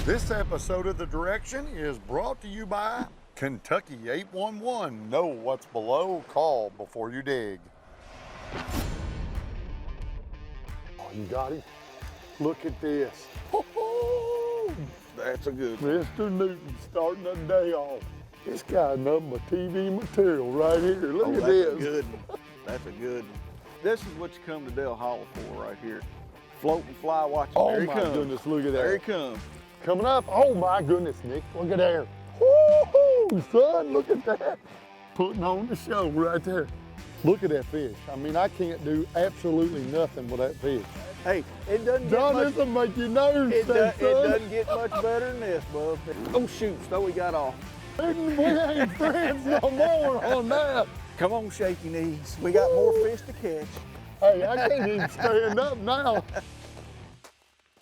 This episode of The Direction is brought to you by Kentucky 811. Know what's below, call before you dig. Oh, you got him? Look at this. That's a good one. Mr. Newton starting the day off. This guy nothing but TV material right here. Look at That's this. a good one. That's a good one. This is what you come to Dale Hollow for right here. Float and fly watching. Oh There he my comes. goodness, look at that. There he comes. Coming up. Oh my goodness, Nick. Look at there. Woo-hoo, son, look at that. Putting on the show right there. Look at that fish. I mean, I can't do absolutely nothing with that fish. Hey, it doesn't get John, much. this will make you nervous, It son. doesn't get much better than this, bub. Oh shoot, Snowy got off. We ain't friends no more on that. Come on, shaky knees. We got more fish to catch. Hey, I can't even stand up now.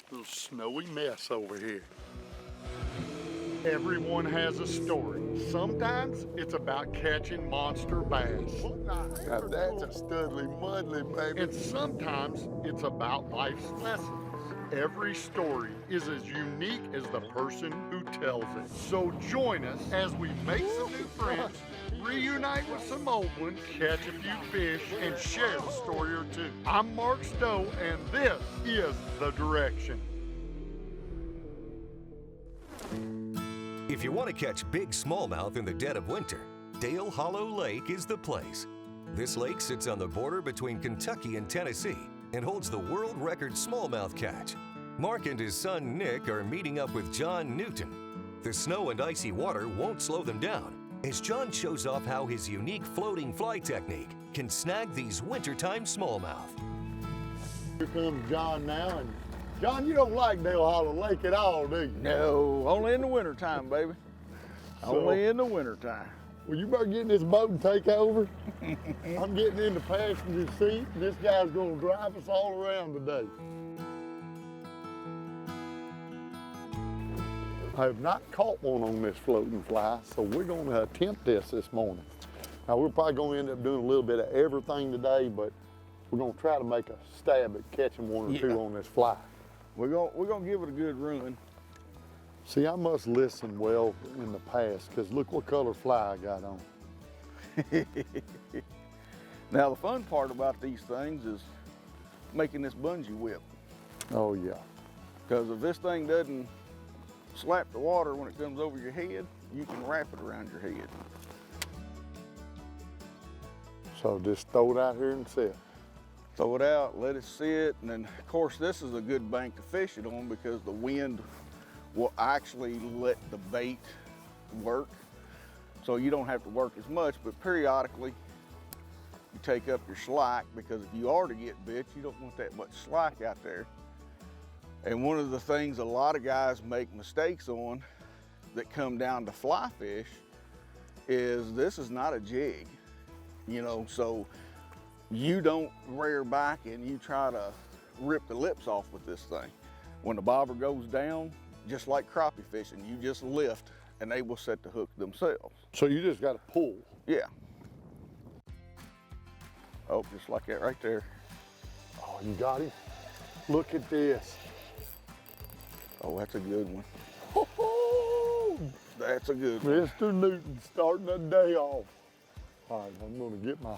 Little snowy mess over here. Everyone has a story. Sometimes it's about catching monster bass. Now that's a studly mudly, baby. And sometimes it's about life's lessons. Every story is as unique as the person who tells it. So join us as we make some new friends, reunite with some old ones, catch a few fish, and share a story or two. I'm Mark Stowe, and this is The Direction. If you want to catch big smallmouth in the dead of winter, Dale Hollow Lake is the place. This lake sits on the border between Kentucky and Tennessee and holds the world record smallmouth catch. Mark and his son Nick are meeting up with John Newton. The snow and icy water won't slow them down, as John shows off how his unique floating fly technique can snag these wintertime smallmouth. Here comes John now, and John, you don't like Dale Hollow Lake at all, do you? No, only in the wintertime, baby. Only in the wintertime. Well, you better get in this boat and take over. I'm getting in the passenger seat, and this guy's gonna drive us all around today. I have not caught one on this floating fly, so we're gonna attempt this morning. Now, we're probably gonna end up doing a little bit of everything today, but we're gonna try to make a stab at catching one or two on this fly. We're gonna give it a good run. See, I must listen well in the past, because look what color fly I got on. Now the fun part about these things is making this bungee whip. Oh yeah. Because if this thing doesn't slap the water when it comes over your head, you can wrap it around your head. So just throw it out here and sit. Throw it out, let it sit, and then of course this is a good bank to fish it on because the wind will actually let the bait work. So you don't have to work as much, but periodically you take up your slack, because if you are to get bit, you don't want that much slack out there. And one of the things a lot of guys make mistakes on that come down to fly fish is this is not a jig, you know, so you don't rear back and you try to rip the lips off with this thing. When the bobber goes down, just like crappie fishing, you just lift and they will set the hook themselves. So you just got to pull. Yeah. Oh, just like that right there. Oh, you got him? Look at this. Oh, that's a good one. Ho-ho! That's a good one. Mr. Newton starting the day off. All right, I'm gonna get my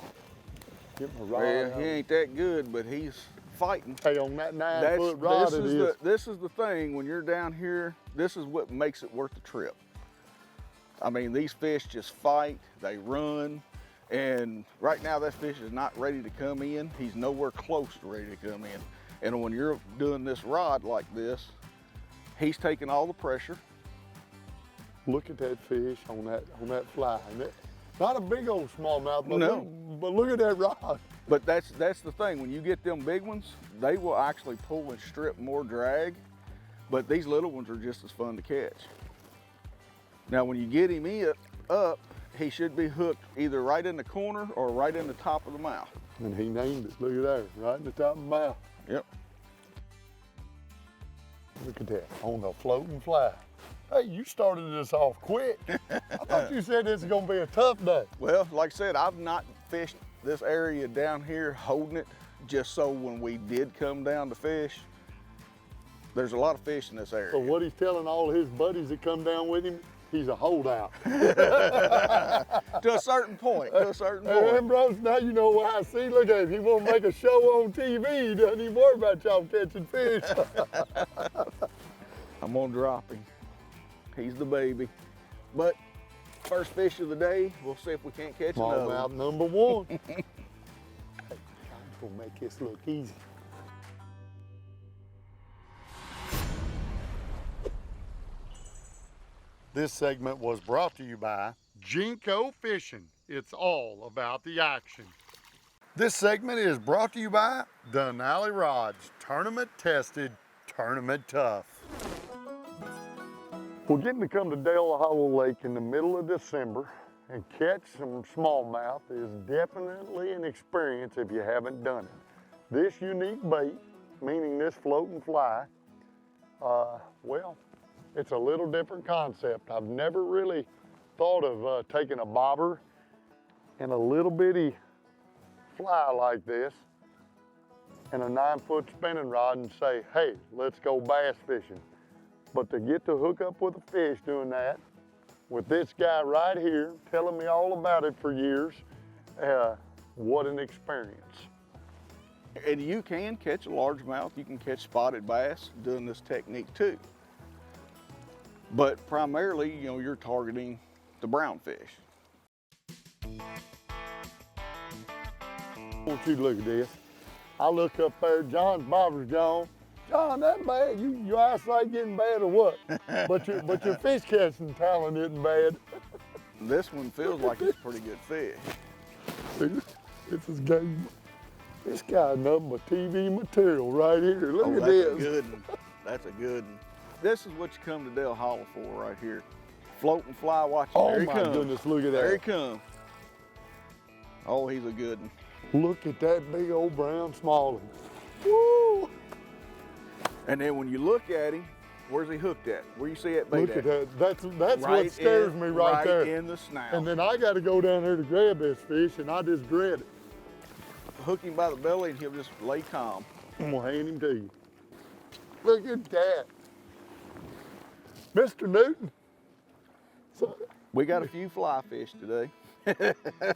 rod Well, out. he ain't that good, but he's fighting. Hey, on that 9-foot rod it is. This is the thing, when you're down here, this is what makes it worth the trip. I mean, these fish just fight, they run, and right now that fish is not ready to come in. He's nowhere close to ready to come in. And when you're doing this rod like this, he's taking all the pressure. Look at that fish on that fly. Not a big old smallmouth, but, No. but look at that rod. But that's the thing, when you get them big ones, they will actually pull and strip more drag, but these little ones are just as fun to catch. Now when you get him up, he should be hooked either right in the corner or right in the top of the mouth. And he named it, look at there, right in the top of the mouth. Yep. Look at that, on the floating fly. Hey, you started this off quick. I thought you said this is gonna be a tough day. Well, like I said, I've not fished this area down here holding it, just so when we did come down to fish, There's a lot of fish in this area. So what he's telling all his buddies that come down with him, he's a holdout. To a certain point, to a certain point. Hey, bros, now you know why I see. Look at him. He won't make a show on TV. He doesn't even worry about y'all catching fish. I'm gonna drop him. He's the baby. But first fish of the day, we'll see if we can't catch another. Smallmouth number one. Hey, I'm gonna make this look easy. This segment was brought to you by Jinko Fishing. It's all about the action. This segment is brought to you by Denali Rods, tournament tested, tournament tough. We're getting to come to Dale Hollow Lake in the middle of December and catch some smallmouth is definitely an experience if you haven't done it. This unique bait, meaning this floating fly, well, it's a little different concept. I've never really thought of taking a bobber and a little bitty fly like this and a 9-foot spinning rod and say, hey, let's go bass fishing. But to get to hook up with a fish doing that, with this guy right here telling me all about it for years, what an experience. And you can catch a largemouth, you can catch spotted bass doing this technique too. But primarily, you know, you're targeting the brown fish. I want you to look at this. I look up there, John's bobber's gone. John, that bad? Your eyesight getting bad or what? but your fish catching talent isn't bad. This one feels like it's pretty good fish. This is game. This guy nothing but TV material right here. Look at this. That's a good one. That's a good one. This is what you come to Dale Hollow for right here. Floating fly, watch it. Oh There he my comes. goodness, look at that. There he comes. Oh, he's a good one. Look at that big old brown smallie. Woo! And then when you look at him, where's he hooked at? Where you see that bait Look at that. That's Right what scares in- me right there. in the snout. And then I got to go down there to grab this fish, and I just dread it. Hook him by the belly and he'll just lay calm. I'm gonna hand him to you. Look at that. Mr. Newton. So, We got a few fly fish today.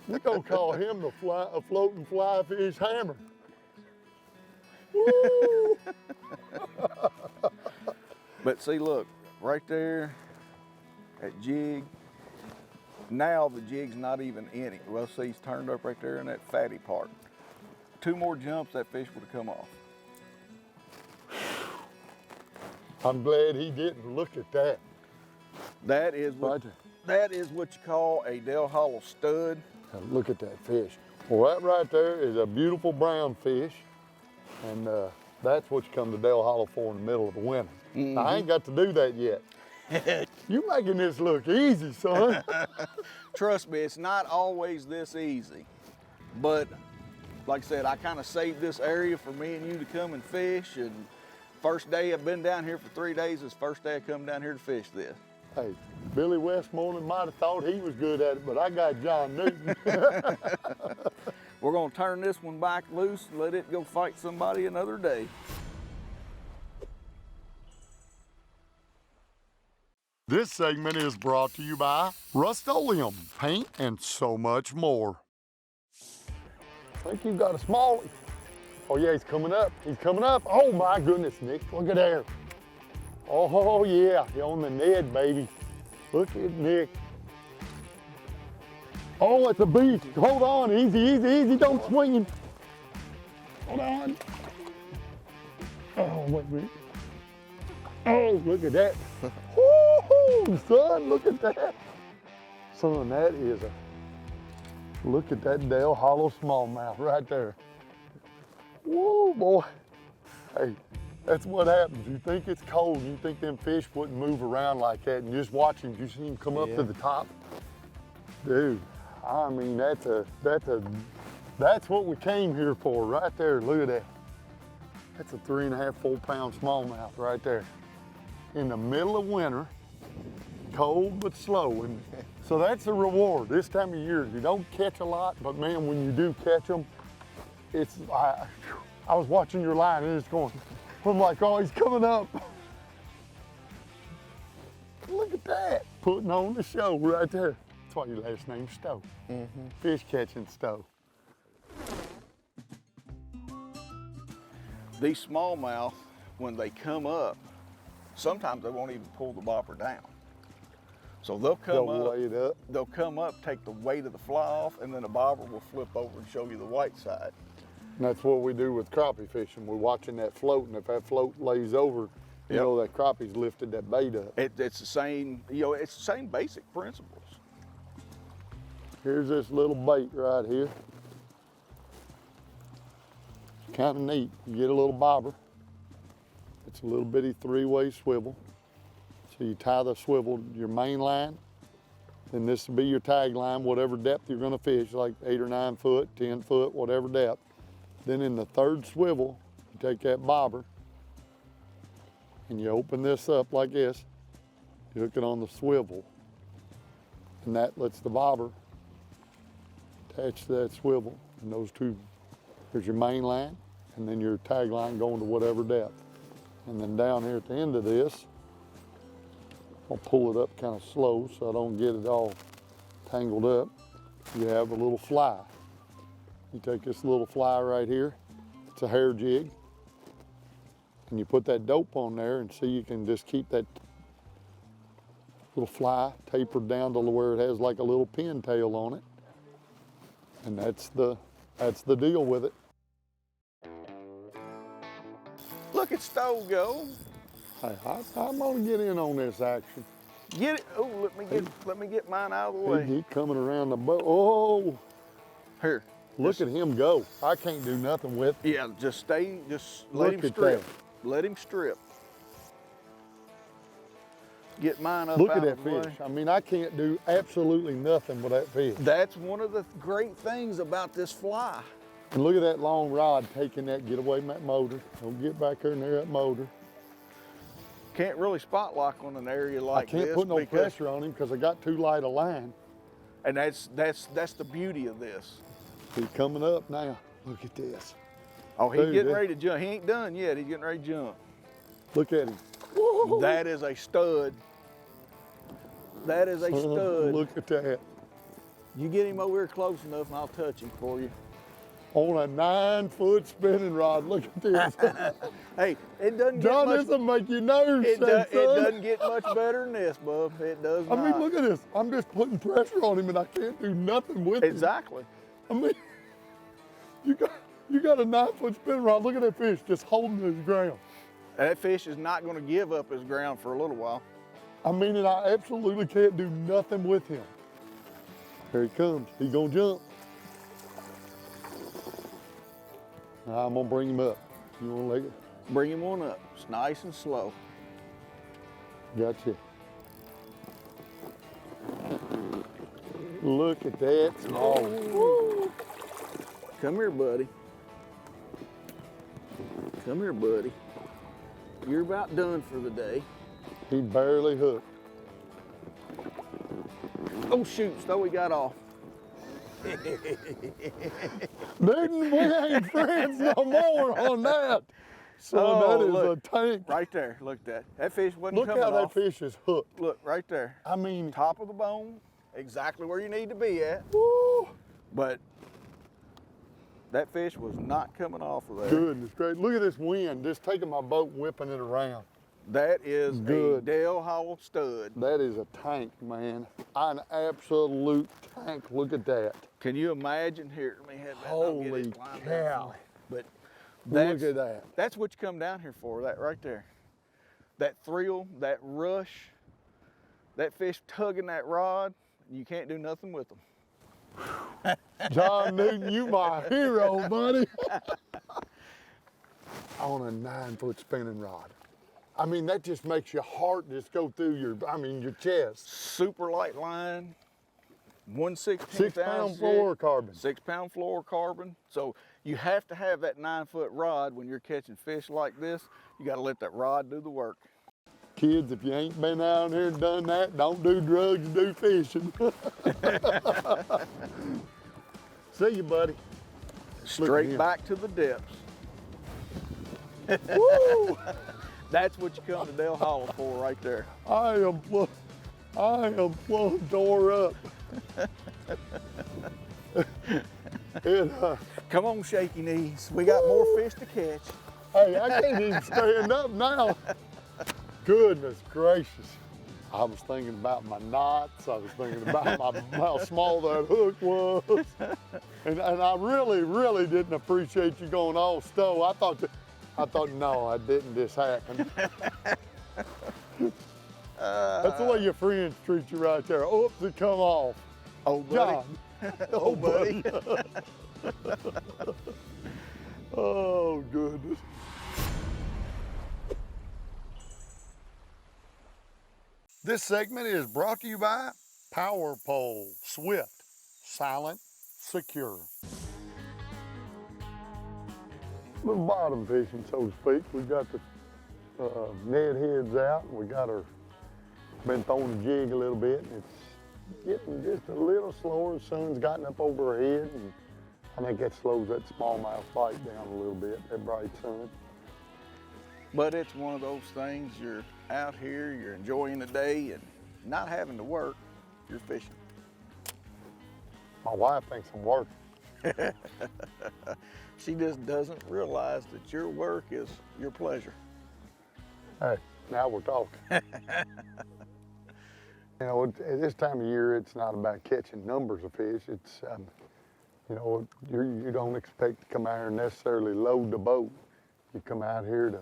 we're gonna call him the a floating fly fish hammer. Woo! But see, look, right there, that jig. Now the jig's not even in it. Well, see, he's turned up right there in that fatty part. 2 more jumps, that fish would have come off. I'm glad he didn't. Look at that. That is what, Right there. that is what you call a Dale Hollow stud. Now look at that fish. Well, that right there is a beautiful brown fish, and that's what you come to Dale Hollow for in the middle of the winter. Now, I ain't got to do that yet. You making this look easy, son. Trust me, it's not always this easy. But like I said, I kind of saved this area for me and you to come and fish. And first day I've been down here for 3 days. It's the first day I come down here to fish this. Hey, Billy Westmoreland might have thought he was good at it, but I got John Newton. We're gonna turn this one back loose and let it go fight somebody another day. This segment is brought to you by Rust-Oleum, paint, and so much more. I think you've got a smallie. Oh yeah, he's coming up. He's coming up. Oh my goodness, Nick, look at there. Oh yeah, you're on the Ned, baby. Look at Nick. Oh, it's a beast. Hold on, easy, easy, easy, don't swing him. Hold on. Oh, wait a minute. Oh, look at that. Woo-hoo, son, look at that. Son, that is a, look at that Dale Hollow smallmouth right there. Woo, boy. Hey, that's what happens. You think it's cold, you think them fish wouldn't move around like that, and just watch him, you see him come up to the top. Dude, I mean, that's what we came here for right there. Look at that. That's a 3.5, 4 pound smallmouth right there. In the middle of winter, cold but slow. And so that's the reward this time of year. You don't catch a lot, but man, when you do catch them, it's, I was watching your line and it's going, I'm like, oh, he's coming up. Look at that. Putting on the show right there. That's why your last name's Stowe. Fish catching Stowe. These smallmouth, when they come up, sometimes they won't even pull the bobber down. So they'll come They'll up, lay it up. they'll come up, take the weight of the fly off, and then the bobber will flip over and show you the white side. And that's what we do with crappie fishing. We're watching that float, and if that float lays over, you know that crappie's lifted that bait up. It's the same, you know, it's the same basic principles. Here's this little bait right here. It's kind of neat. You get a little bobber. It's a little bitty three-way swivel. So you tie the swivel to your main line, then this will be your tag line, whatever depth you're gonna fish, like 8 or 9 foot, 10 foot, whatever depth. Then in the third swivel, you take that bobber and you open this up like this. You hook it on the swivel, and that lets the bobber attach to that swivel. And those two, there's your main line, and then your tag line going to whatever depth. And then down here at the end of this, I'll pull it up kind of slow so I don't get it all tangled up. You have a little fly. You take this little fly right here, it's a hair jig, and you put that dope on there, and see, you can just keep that little fly tapered down to where it has like a little pin tail on it. And that's the deal with it. Look at Stowe go. Hey, I'm gonna get in on this action. Get it. Oh, let me get mine out of the way. He coming around the boat. Oh, Here. look at him go. I can't do nothing with it. Yeah, just let Look him at strip. that. Let him strip. Get mine up Look out at that of the way. fish. I mean, I can't do absolutely nothing with that fish. That's one of the great things about this fly. And look at that long rod taking that, get away from that motor. Don't get back there near that motor. Can't really spot lock on an area like this. I can't put no because- pressure on him because I got too light a line. And that's the beauty of this. He's coming up now. Look at this. Oh, he's Dude, getting that- ready to jump. He ain't done yet. He's getting ready to jump. Look at him. That is a stud. That is a stud. Look at that. You get him over here close enough and I'll touch him for you. On a 9-foot spinning rod. Look at this. Hey, it doesn't get John, much. this will make your nerves It shake, son. doesn't get much better than this, bub. It does I not. mean, look at this. I'm just putting pressure on him and I can't do nothing with him. Exactly. I mean, you got a 9-foot spinning rod. Look at that fish just holding his ground. That fish is not going to give up his ground for a little while. I mean, and I absolutely can't do nothing with him. Here he comes. He's gonna jump. Now I'm gonna bring him up. You wanna leg it? Bring him on up. It's nice and slow. Gotcha. Look at that. Oh, Come here, buddy. Come here, buddy. You're about done for the day. he barely hooked. Oh shoot, Stowe got off. Dude, we ain't friends no more on that. So Oh, that is look. a tank. Right there, look at that. That fish wasn't Look coming how that off. fish is hooked. Look, right there. I mean, Top of the bone, exactly where you need to be at. woo, But that fish was not coming off of there. goodness great. Look at this wind, just taking my boat and whipping it around. That is Good. a Dale Howell stud. That is a tank, man. An absolute tank. Look at that. Can you imagine? Here, let me have that. I'll get Holy it lined up cow. for you. But Look at that. That's what you come down here for, that right there. That thrill, that rush, that fish tugging that rod, you can't do nothing with them. John Newton, you my hero, buddy. On a 9-foot spinning rod. I mean, that just makes your heart just go through your chest. Super light line, 1/16 6-pound fluorocarbon. 6-pound fluorocarbon. So you have to have that 9-foot rod when you're catching fish like this. You got to let that rod do the work. Kids, if you ain't been out here and done that, don't do drugs, do fishing. See you, buddy. Straight him. back to the depths. Woo! That's what you come to Dale Hollow for right there. I am plumb tore up. Come on, shaky knees. We got more fish to catch. Hey, I can't even stand up now. Goodness gracious. I was thinking about my knots. I was thinking about how small that hook was. And I really didn't appreciate you going all stow. I thought, no, I didn't. This happen. That's the way your friends treat you right there. Oops, it come off. Oh, buddy. Oh, buddy. Oh, goodness. This segment is brought to you by Power Pole, swift, silent, secure. Little bottom fishing, so to speak. We got the Ned heads out, and we got her, been throwing the jig a little bit, and it's getting just a little slower. The sun's gotten up over her head, and I think that slows that smallmouth bite down a little bit, that bright sun. But it's one of those things, you're out here, you're enjoying the day, and not having to work, you're fishing. My wife thinks I'm working. She just doesn't realize that your work is your pleasure. Hey, now we're talking. You know, at this time of year, it's not about catching numbers of fish. It's, you know, you don't expect to come out here and necessarily load the boat. You come out here to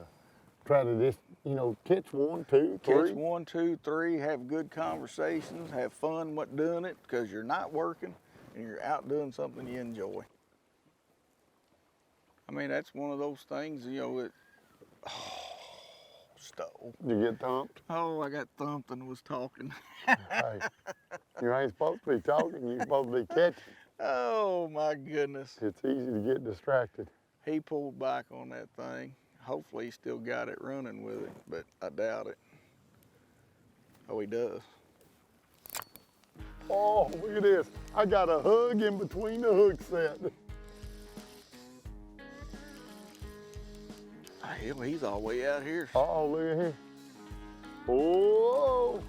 try to just, you know, catch one, two, three. Catch one, two, three, have good conversations, have fun doing it, because you're not working and you're out doing something you enjoy. I mean, that's one of those things, you know, stole. You get thumped? Oh, I got thumped and was talking. Hey, you ain't supposed to be talking, you're supposed to be catching. Oh my goodness. It's easy to get distracted. He pulled back on that thing. Hopefully he still got it running with it, but I doubt it. Oh, he does. Oh, look at this. I got a hug in between the hook set. Hell, he's all the way out here. Oh, look at here. Oh,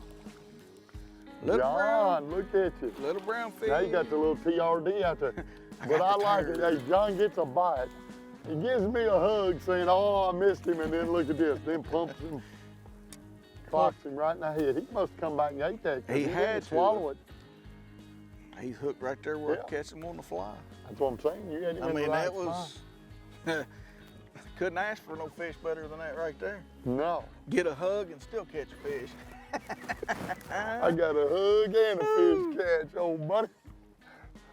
Little John, brown, look at you. little brown fish. Now you got the little TRD out there. But I like it. Hey, John gets a bite. He gives me a hug saying, oh, I missed him, and then look at this. Then pumps him, clocks him right in the head. He must come back and ate that. 'Cause He didn't had to. swallow it. He's hooked right there where Yeah. it catch him on the fly. That's what I'm saying. You had him I in mean, the right that was, couldn't ask for no fish better than that right there. spot. No. Get a hug and still catch a fish. I got a hug and a fish catch, old buddy.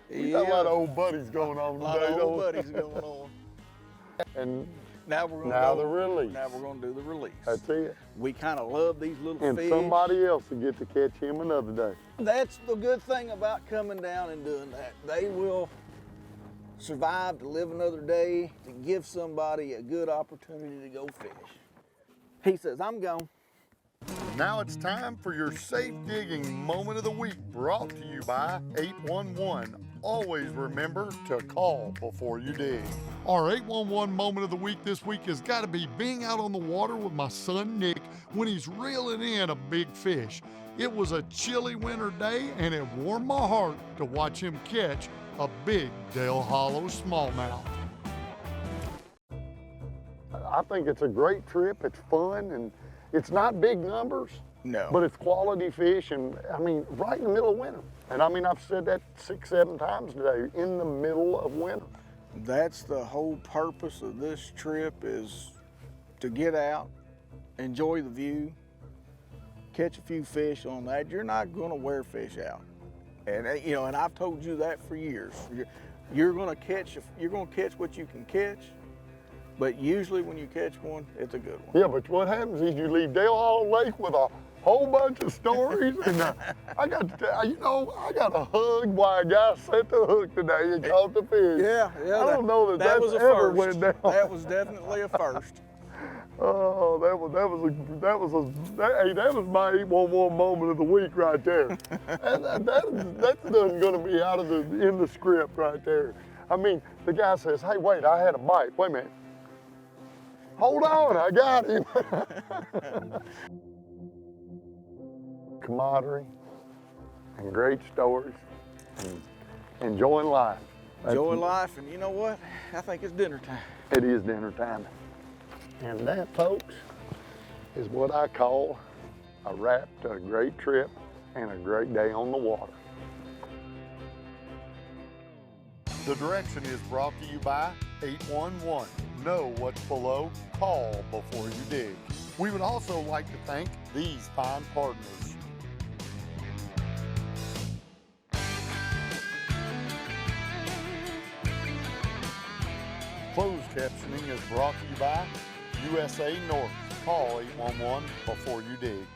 We got a lot of old buddies going on A lot today, of old don't we? buddies going on. And Now we're gonna now go, the release. Now we're gonna do the release. That's it. We kind of love these little And fish. somebody else will get to catch him another day. That's the good thing about coming down and doing that. They will survive to live another day, to give somebody a good opportunity to go fish. He says, I'm gone. Now it's time for your safe digging moment of the week, brought to you by 811. Always remember to call before you dig. Our 811 moment of the week this week has got to be being out on the water with my son Nick when he's reeling in a big fish. It was a chilly winter day, and it warmed my heart to watch him catch a big Dale Hollow smallmouth. I think it's a great trip. It's fun, and it's not big numbers, No. but it's quality fish, and I mean, right in the middle of winter. And I mean, I've said that 6, 7 times today, in the middle of winter. That's the whole purpose of this trip, is to get out, enjoy the view, catch a few fish on that. You're not gonna wear fish out. And you know, and I've told you that for years. You're gonna catch what you can catch, but usually when you catch one, it's a good one. Yeah, but what happens is you leave Dale Hollow Lake with a whole bunch of stories, and I got to tell you, know, I got a hug while a guy set the hook today and caught the fish. Yeah. I don't know that was a ever first. went down. That was definitely a first. Oh, that was my 811 moment of the week right there. And that's going to be out of in the script right there. I mean, the guy says, "Hey, wait, I had a bite. Wait a minute. Hold on, I got him. Camaraderie and great stories and enjoying life. Enjoy life, and you know what? I think it's dinner time. It is dinner time. And that, folks, is what I call a wrap to a great trip and a great day on the water. The direction is brought to you by 811. Know what's below, call before you dig. We would also like to thank these fine partners. Closed captioning is brought to you by USA North. Call 811 before you dig.